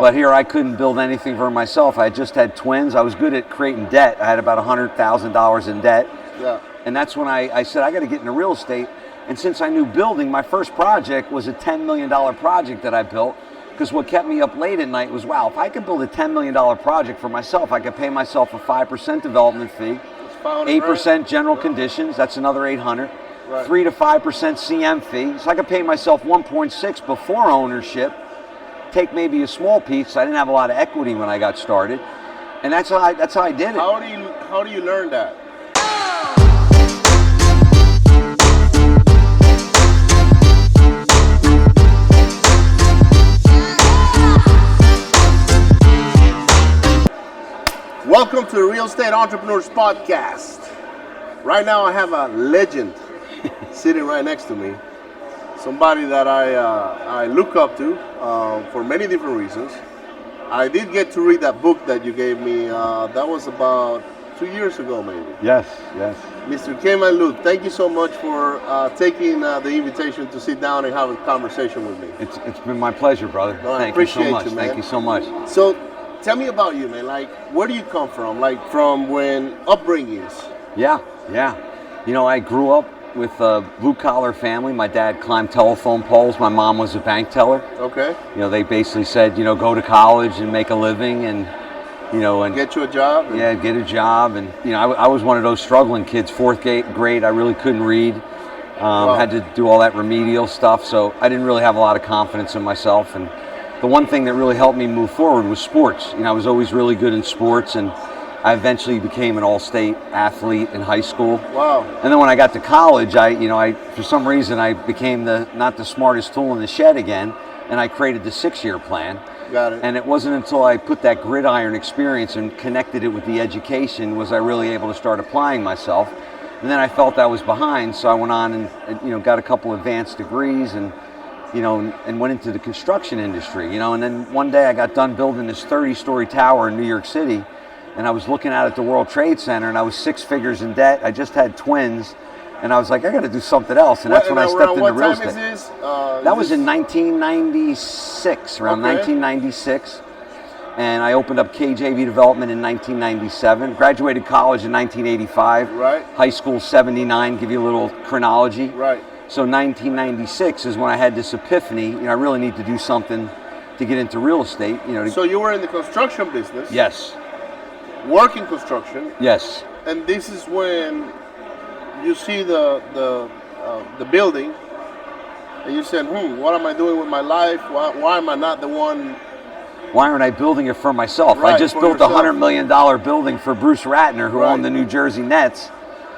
But here I couldn't build anything for myself. I just had twins. I was good at creating debt. I had about $100,000 in debt. Yeah. And that's when I said, I got to get into real estate. And since I knew building, my first project was a $10 million project that I built. Because what kept me up late at night was, wow, if I could build a $10 million project for myself, I could pay myself a 5% development fee, 8% general conditions, that's another 800, 3 to 5% CM fee. So I could pay myself 1.6 before ownership, take maybe a small piece. I didn't have a lot of equity when I got started. And that's how I did it. How do you learn that? Welcome to the Real Estate Entrepreneurs Podcast. Right now I have a legend sitting right next to me. Somebody that I look up to for many different reasons. I did get to read that book that you gave me. That was about 2 years ago maybe. Yes. Mr. Ken Van Liew, thank you so much for taking the invitation to sit down and have a conversation with me. It's been my pleasure, brother. No, Thank you so much. man. Thank you so much. So tell me about you, man. Like, where do you come from? Like, from when upbringings? Yeah. You know, I grew up with a blue-collar family. My dad climbed telephone poles. My mom was a bank teller. Okay. You know, they basically said, you know, go to college and make a living and, you know, and get you a job? Yeah, get a job. And, you know, I was one of those struggling kids, fourth grade. I really couldn't read. Had to do all that remedial stuff. So I didn't really have a lot of confidence in myself. And the one thing that really helped me move forward was sports. You know, I was always really good in sports, and I eventually became an all-state athlete in high school. Wow. And then when I got to college, I for some reason I became not the smartest tool in the shed again, and I created the 6-year plan. Got it. And it wasn't until I put that gridiron experience and connected it with the education was I really able to start applying myself. And then I felt I was behind, so I went on and you know, got a couple advanced degrees and you know, and went into the construction industry, you know, and then one day I got done building this 30-story tower in New York City, and I was looking out at the World Trade Center, and I was 6 figures in debt. I just had twins, and I was like, I got to do something else, and that's when I stepped into real estate. What time is this? That was in 1996, around 1996, and I opened up KJV Development in 1997, graduated college in 1985, right. High school 79, give you a little chronology. Right. So 1996 is when I had this epiphany, you know, I really need to do something to get into real estate, you know. So you were in the construction business? Yes. Working construction? Yes. And this is when you see the building, and you said, what am I doing with my life? Why am I not the one? Why aren't I building it for myself? Right, I just built a $100 million building for Bruce Ratner, who owned the New Jersey Nets.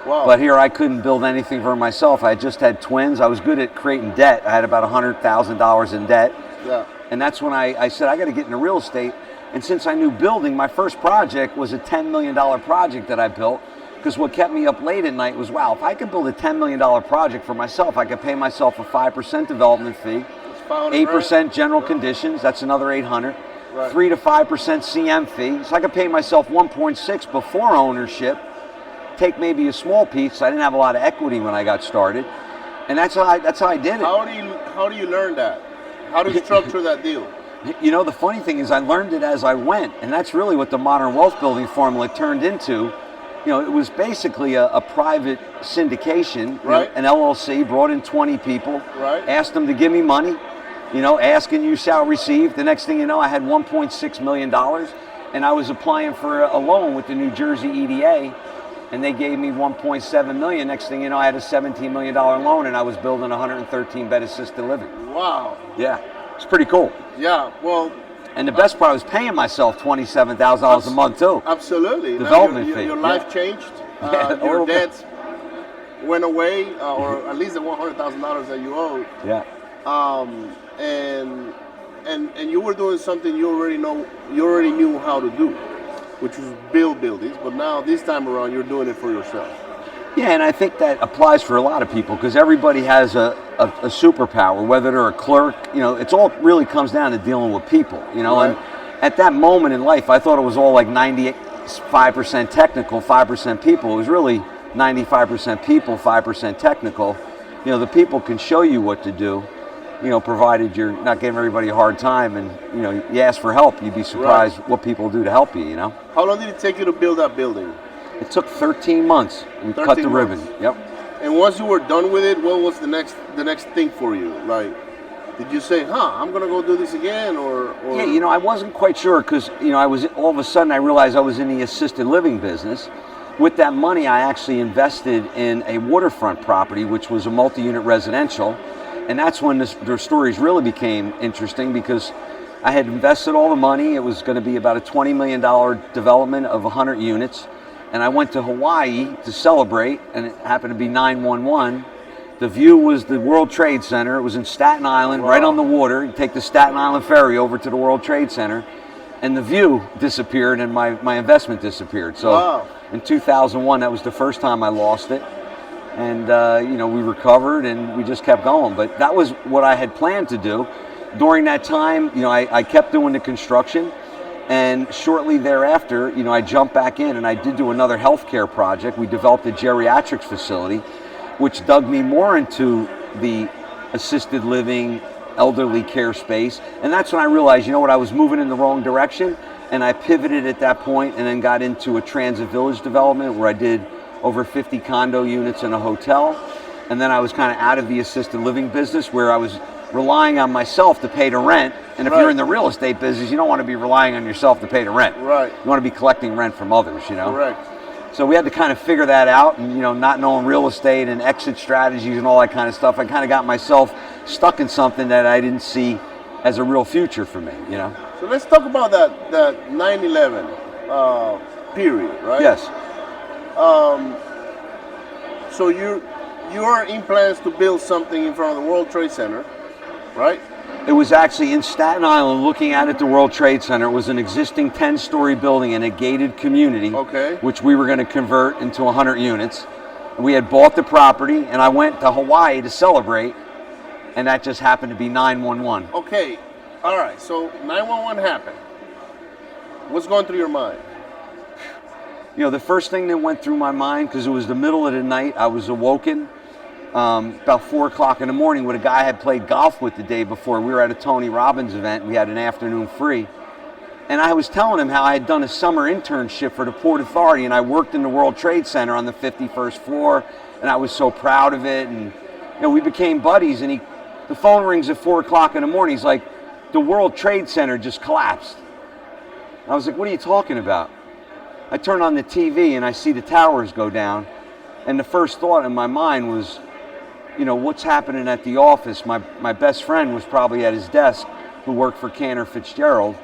Wow. But here I couldn't build anything for myself. I just had twins. I was good at creating debt. I had about $100,000 in debt. Yeah. And that's when I said, I got to get into real estate. And since I knew building, my first project was a $10 million project that I built. Because what kept me up late at night was, wow, if I could build a $10 million project for myself, I could pay myself a 5% development fee, 8% general conditions, that's another 800, 3 to 5% CM fee. So I could pay myself 1.6 before ownership, take maybe a small piece. I didn't have a lot of equity when I got started, and that's how I did it. How do you learn that? How do you structure that deal? You know, the funny thing is I learned it as I went, and that's really what the modern wealth building formula turned into. You know, it was basically a private syndication, right. You know, an LLC, brought in 20 people, right. Asked them to give me money, you know, ask and you shall receive. The next thing you know, I had $1.6 million, and I was applying for a loan with the New Jersey EDA, and they gave me $1.7 million. Next thing you know, I had a $17 million loan, and I was building a 113-bed assisted living. Wow. Yeah, it's pretty cool. Yeah, well. And the best part, I was paying myself $27,000 a month too. Absolutely. Development fee. Your life changed. Your debts went away, or at least the $100,000 that you owed. Yeah. And you were doing something you already knew how to do, which was build buildings. But now this time around, you're doing it for yourself. Yeah, and I think that applies for a lot of people because everybody has a superpower, whether they're a clerk, you know, it's all really comes down to dealing with people, you know, right. And at that moment in life, I thought it was all like 95% technical, 5% people. It was really 95% people, 5% technical. You know, the people can show you what to do, provided you're not giving everybody a hard time and, you ask for help, you'd be surprised what people do to help you, How long did it take you to build that building? It took 13 months. We cut the ribbon. Yep. And once you were done with it, what was the next thing for you? Like, did you say, I'm going to go do this again? Or? Yeah, I wasn't quite sure because, all of a sudden I realized I was in the assisted living business. With that money, I actually invested in a waterfront property, which was a multi-unit residential. And that's when the stories really became interesting because I had invested all the money. It was going to be about a $20 million development of 100 units. And I went to Hawaii to celebrate, and it happened to be 9/11. The view was the World Trade Center. It was in Staten Island, right on the water. You take the Staten Island ferry over to the World Trade Center, and the view disappeared, and my investment disappeared. So in 2001, that was the first time I lost it. And, we recovered, and we just kept going. But that was what I had planned to do. During that time, I kept doing the construction. And shortly thereafter, I jumped back in and I did do another healthcare project. We developed a geriatrics facility, which dug me more into the assisted living, elderly care space. And that's when I realized, I was moving in the wrong direction. And I pivoted at that point and then got into a transit village development where I did over 50 condo units in a hotel. And then I was kind of out of the assisted living business where I was relying on myself to pay the rent. And if you're in the real estate business, you don't want to be relying on yourself to pay the rent. Right. You want to be collecting rent from others, Correct. So we had to kind of figure that out, and not knowing real estate and exit strategies and all that kind of stuff, I kind of got myself stuck in something that I didn't see as a real future for me, So let's talk about that 9/11 period, right? Yes. So you are in plans to build something in front of the World Trade Center, right? It was actually in Staten Island, looking out at the World Trade Center. It was an existing 10-story building in a gated community, which we were going to convert into 100 units. We had bought the property, and I went to Hawaii to celebrate, and that just happened to be 9/11. Okay, all right, so 9/11 happened. What's going through your mind? The first thing that went through my mind, because it was the middle of the night, I was awoken about 4 o'clock in the morning with a guy I had played golf with the day before. We were at a Tony Robbins event. We had an afternoon free. And I was telling him how I had done a summer internship for the Port Authority, and I worked in the World Trade Center on the 51st floor, and I was so proud of it. And we became buddies, and the phone rings at 4 o'clock in the morning. He's like, the World Trade Center just collapsed. I was like, what are you talking about? I turn on the TV, and I see the towers go down, and the first thought in my mind was, what's happening at the office? My best friend was probably at his desk, who worked for Cantor Fitzgerald.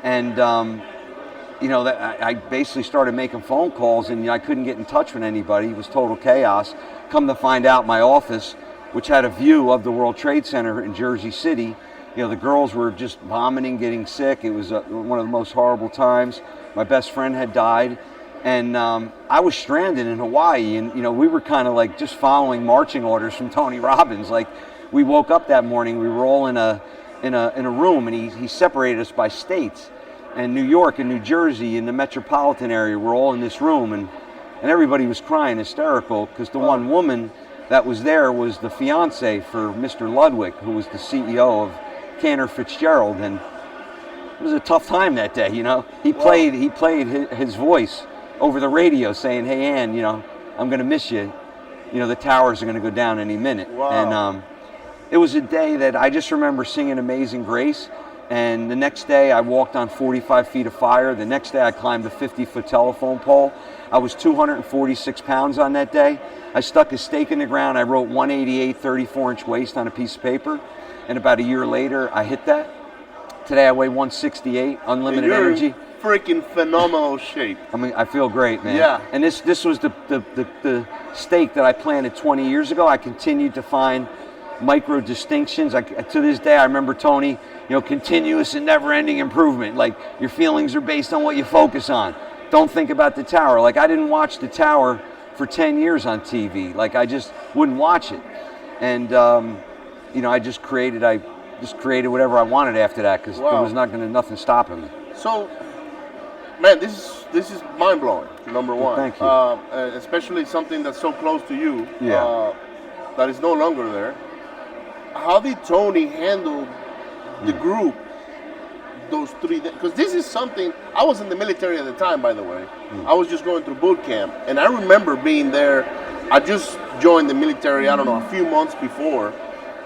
And, I basically started making phone calls, and I couldn't get in touch with anybody. It was total chaos. Come to find out, my office, which had a view of the World Trade Center in Jersey City, the girls were just vomiting, getting sick. It was one of the most horrible times. My best friend had died. And I was stranded in Hawaii, and we were kind of like just following marching orders from Tony Robbins. Like, we woke up that morning, we were all in a room, and he separated us by states. And New York and New Jersey and the metropolitan area were all in this room, and everybody was crying, hysterical, because the one woman that was there was the fiance for Mr. Ludwig, who was the CEO of Cantor Fitzgerald, and it was a tough time that day. He played his voice over the radio saying, hey, Ann, I'm going to miss you. The towers are going to go down any minute. Wow. And it was a day that I just remember singing Amazing Grace. And the next day I walked on 45 feet of fire. The next day I climbed a 50-foot telephone pole. I was 246 pounds on that day. I stuck a stake in the ground. I wrote 188 34-inch waist on a piece of paper. And about a year later, I hit that. Today I weigh 168, unlimited energy. Freaking phenomenal shape. I mean, I feel great, man. Yeah. And this was the stake that I planted 20 years ago. I continued to find micro distinctions. To this day, I remember Tony, continuous and never-ending improvement. Like, your feelings are based on what you focus on. Don't think about the tower. Like, I didn't watch the tower for 10 years on TV. Like, I just wouldn't watch it. And I just created whatever I wanted after that, because there was nothing stopping me. So, man, this is mind blowing. Number one, thank you. Especially something that's so close to you. Yeah. That is no longer there. how did Tony handle the group those 3 days? Because this is something, I was in the military at the time, by the way. I was just going through boot camp, and I remember being there. I just joined the military, I don't know, a few months before,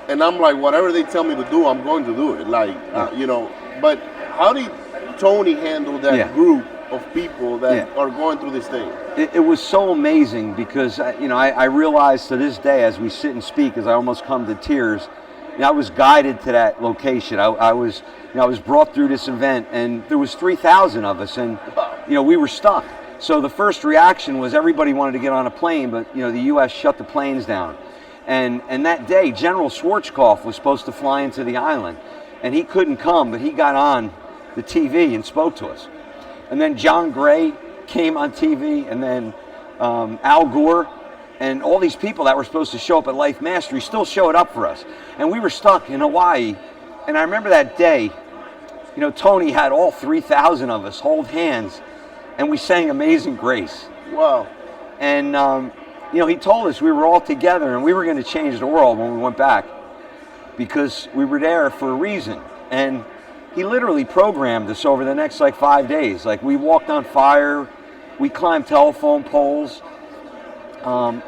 and I'm like, whatever they tell me to do, I'm going to do it. Like, you know, but how did Tony handle that group of people that are going through this thing? It was so amazing because, you know, I realized to this day as we sit and speak, as I almost come to tears, you know, I was guided to that location. I was brought through this event, and there was 3,000 of us, and, you know, we were stuck. So the first reaction was everybody wanted to get on a plane, but, you know, the U.S. shut the planes down. And that day, General Schwarzkopf was supposed to fly into the island, and he couldn't come, but he got on the TV and spoke to us. And then John Gray came on TV, and then Al Gore, and all these people that were supposed to show up at Life Mastery still showed up for us. And we were stuck in Hawaii. And I remember that day, you know, Tony had all 3,000 of us hold hands, and we sang Amazing Grace. Wow. And, you know, he told us we were all together and we were going to change the world when we went back because we were there for a reason. And he literally programmed us over the next, like, 5 days. Like, we walked on fire, we climbed telephone poles,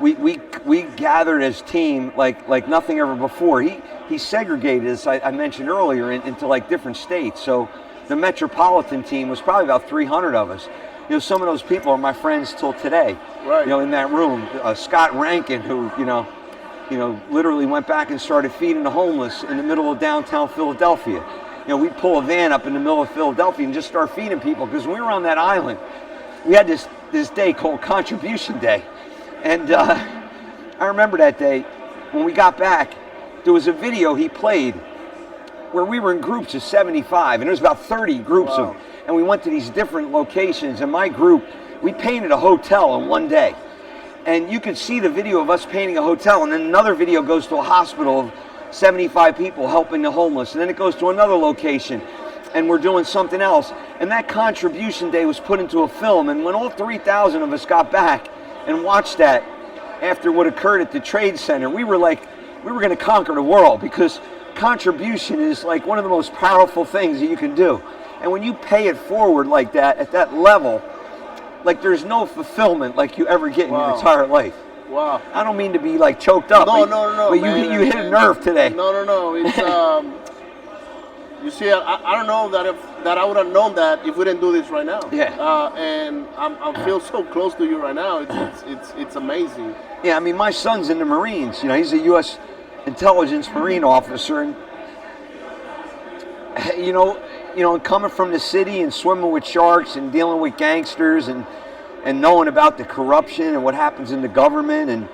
we gathered as team like nothing ever before. He segregated us, I mentioned earlier, into like different states. So the metropolitan team was probably about 300 of us. You know, some of those people are my friends till today. Right. You know, in that room, Scott Rankin, who you know, literally went back and started feeding the homeless in the middle of downtown Philadelphia. You know, we'd pull a van up in the middle of Philadelphia and just start feeding people because when we were on that island, we had this day called Contribution Day. And I remember that day, when we got back, there was a video he played where we were in groups of 75, and there was about 30 groups wow. and we went to these different locations, and my group, we painted a hotel in one day. And you could see the video of us painting a hotel, and then another video goes to a hospital of 75 people helping the homeless, and then it goes to another location, and we're doing something else. And that Contribution Day was put into a film, and when all 3,000 of us got back and watched that after what occurred at the Trade Center, we were like, we were going to conquer the world, because contribution is like one of the most powerful things that you can do. And when you pay it forward like that, at that level, like there's no fulfillment like you ever get in wow. your entire life. Wow. I don't mean to be like choked up. No, but man, you hit a nerve today. No. It's you see, I don't know that I would have known that if we didn't do this right now. Yeah. And I feel so close to you right now. It's amazing. Yeah, I mean, my son's in the Marines. You know, he's a U.S. intelligence Marine officer, and you know, coming from the city and swimming with sharks and dealing with gangsters and knowing about the corruption and what happens in the government, and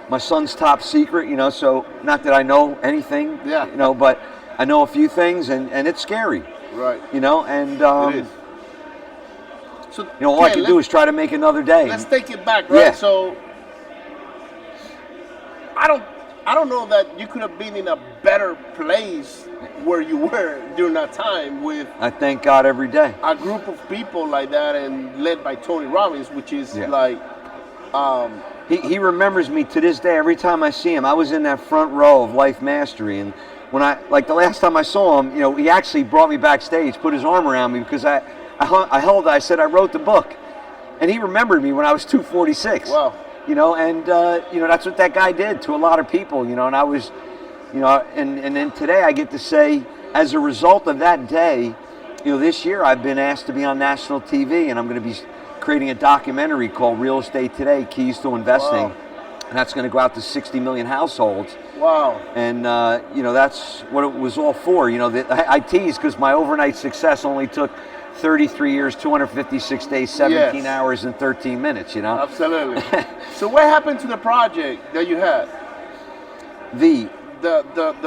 my son's top secret, you know, so not that I know anything, yeah. you know, but I know a few things, and it's scary. Right. You know, and it is. So, you know, all I can do is try to make another day. Let's take it back, right? Yeah. So I don't know that you could have been in a better place where you were during that time with I thank God every day. a group of people like that, and led by Tony Robbins, which is like he remembers me to this day. Every time I see him, I was in that front row of Life Mastery, and when the last time I saw him, you know, he actually brought me backstage, put his arm around me, because I held it. I said I wrote the book, and he remembered me when I was 246. Wow. You know, and you know, that's what that guy did to a lot of people. You know, and I was, you know, and then today I get to say, as a result of that day, you know, this year I've been asked to be on national TV, and I'm going to be creating a documentary called Real Estate Today: Keys to Investing. Wow. And that's going to go out to 60 million households. Wow. And, you know, that's what it was all for. You know, I tease because my overnight success only took 33 years, 256 days, 17 yes. hours, and 13 minutes, you know? Absolutely. So what happened to the project that you had? The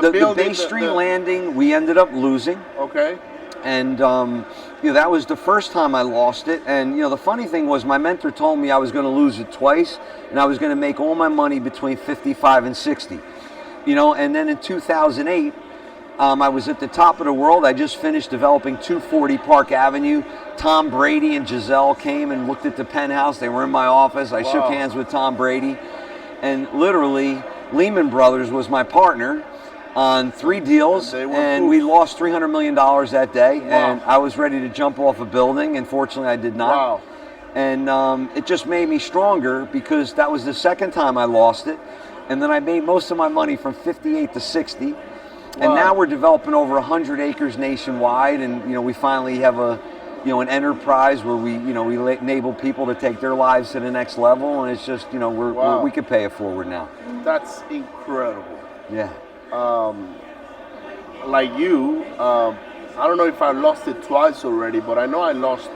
building, Bay Street landing, we ended up losing. Okay. And, you know, that was the first time I lost it. And, you know, the funny thing was my mentor told me I was going to lose it twice, and I was going to make all my money between 55 and 60. You know, and then in 2008, I was at the top of the world. I just finished developing 240 Park Avenue. Tom Brady and Giselle came and looked at the penthouse. They were in my office. I shook hands with Tom Brady. And literally, Lehman Brothers was my partner. on 3 deals, and we lost $300 million that day. And I was ready to jump off a building, and fortunately I did not. Wow. And it just made me stronger because that was the second time I lost it. And then I made most of my money from 58 to 60. And now we're developing over 100 acres nationwide, and we finally have an enterprise where we enable people to take their lives to the next level, and it's just we could pay it forward now. That's incredible. Yeah. Like you, I don't know if I lost it twice already, but I know I lost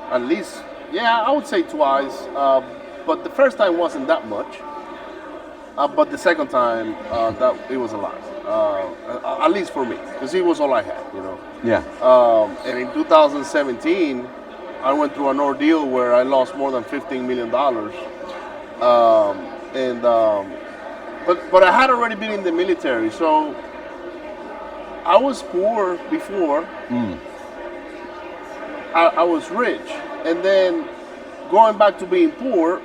at least, I would say twice. But the first time wasn't that much. But the second time, that it was a lot. At least for me, because it was all I had, Yeah. And in 2017, I went through an ordeal where I lost more than $15 million. But I had already been in the military, so I was poor before. I was rich, and then going back to being poor,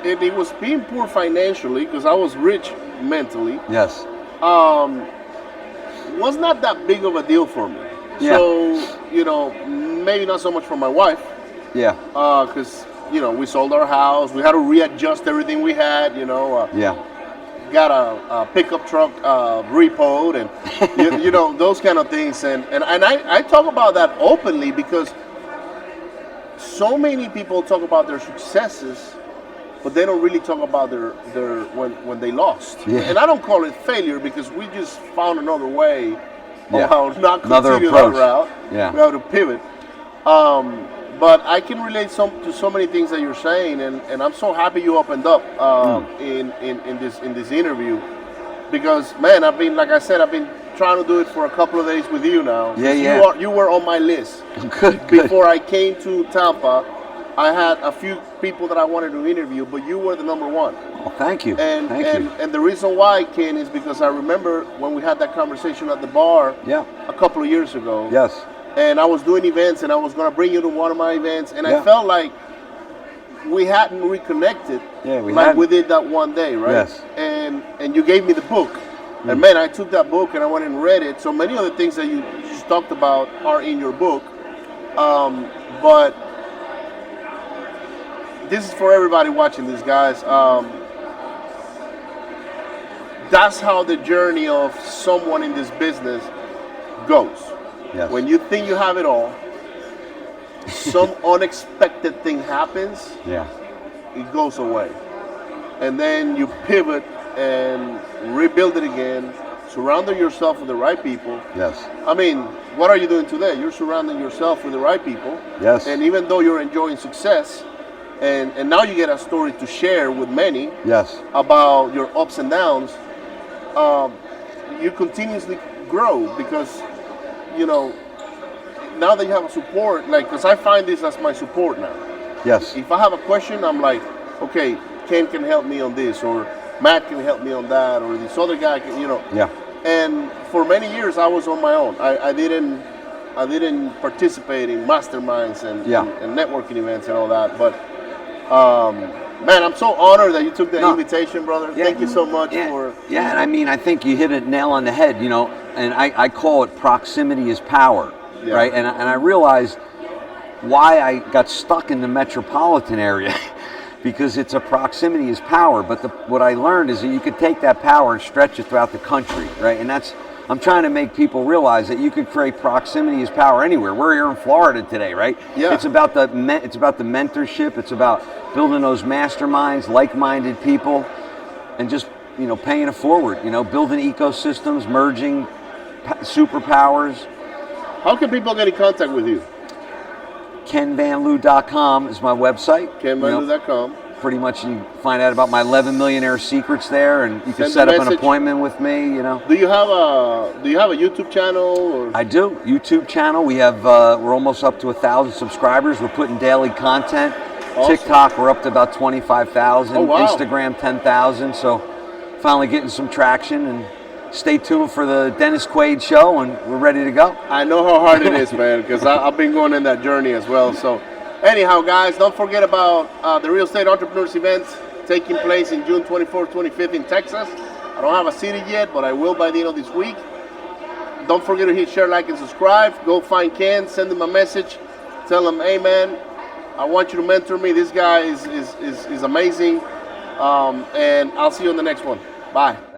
it was being poor financially because I was rich mentally. Yes. Was not that big of a deal for me. Yeah. So, maybe not so much for my wife. Yeah. Because, we sold our house. We had to readjust everything we had, Yeah. Got a pickup truck repoed and, those kind of things. And I talk about that openly because so many people talk about their successes, but they don't really talk about their when they lost. Yeah. And I don't call it failure because we just found another way of how not Another continue approach. that route. Yeah. We have to pivot. But I can relate to so many things that you're saying, and I'm so happy you opened up in this interview because man, I've been trying to do it for a couple of days with you now. Yeah. You were on my list. Good. Before I came to Tampa, I had a few people that I wanted to interview, but you were the number one. Well, thank you. And the reason why, Ken, is because I remember when we had that conversation at the bar a couple of years ago. Yes. And I was doing events, and I was going to bring you to one of my events, and I felt like we hadn't reconnected we did that one day, right? Yes. And you gave me the book. And man, I took that book and I went and read it. So many of the things that you just talked about are in your book. But this is for everybody watching this, guys. That's how the journey of someone in this business goes. Yes. When you think you have it all, some unexpected thing happens, it goes away. And then you pivot and rebuild it again, surrounding yourself with the right people. Yes. I mean, what are you doing today? You're surrounding yourself with the right people. Yes. And even though you're enjoying success, and now you get a story to share with many about your ups and downs, you continuously grow because, now that you have a support, because I find this as my support now. Yes. If I have a question, I'm like, okay, Ken can help me on this, or Matt can help me on that, or this other guy can, Yeah. And for many years, I was on my own. I didn't participate in masterminds and networking events and all that. But man, I'm so honored that you took the invitation, brother. Thank you so much for. Yeah, and I mean, I think you hit a nail on the head. And I call it proximity is power, right? And I realized why I got stuck in the metropolitan area. Because it's a proximity is power, but what I learned is that you could take that power and stretch it throughout the country, right? And I'm trying to make people realize that you could create proximity is power anywhere. We're here in Florida today, right? Yeah. It's about the mentorship. It's about building those masterminds, like-minded people, and just paying it forward. Building ecosystems, merging superpowers. How can people get in contact with you? KenVanLiew.com is my website. KenVanLiew.com. Pretty much you find out about my 11 millionaire secrets there, and you can set up an appointment with me. Do you have a YouTube channel? Or? I do. YouTube channel. We have we're almost up to 1,000 subscribers. We're putting daily content. Awesome. TikTok, we're up to about 25,000. Oh, wow. Instagram, 10,000. So finally getting some traction, and stay tuned for the Dennis Quaid show, and we're ready to go. I know how hard it is, man, because I've been going in that journey as well. So anyhow, guys, don't forget about the Real Estate Entrepreneurs event taking place in June 24th, 25th in Texas. I don't have a CD yet, but I will by the end of this week. Don't forget to hit share, like, and subscribe. Go find Ken, send him a message. Tell him, hey man, I want you to mentor me. This guy is amazing. And I'll see you on the next one. Bye.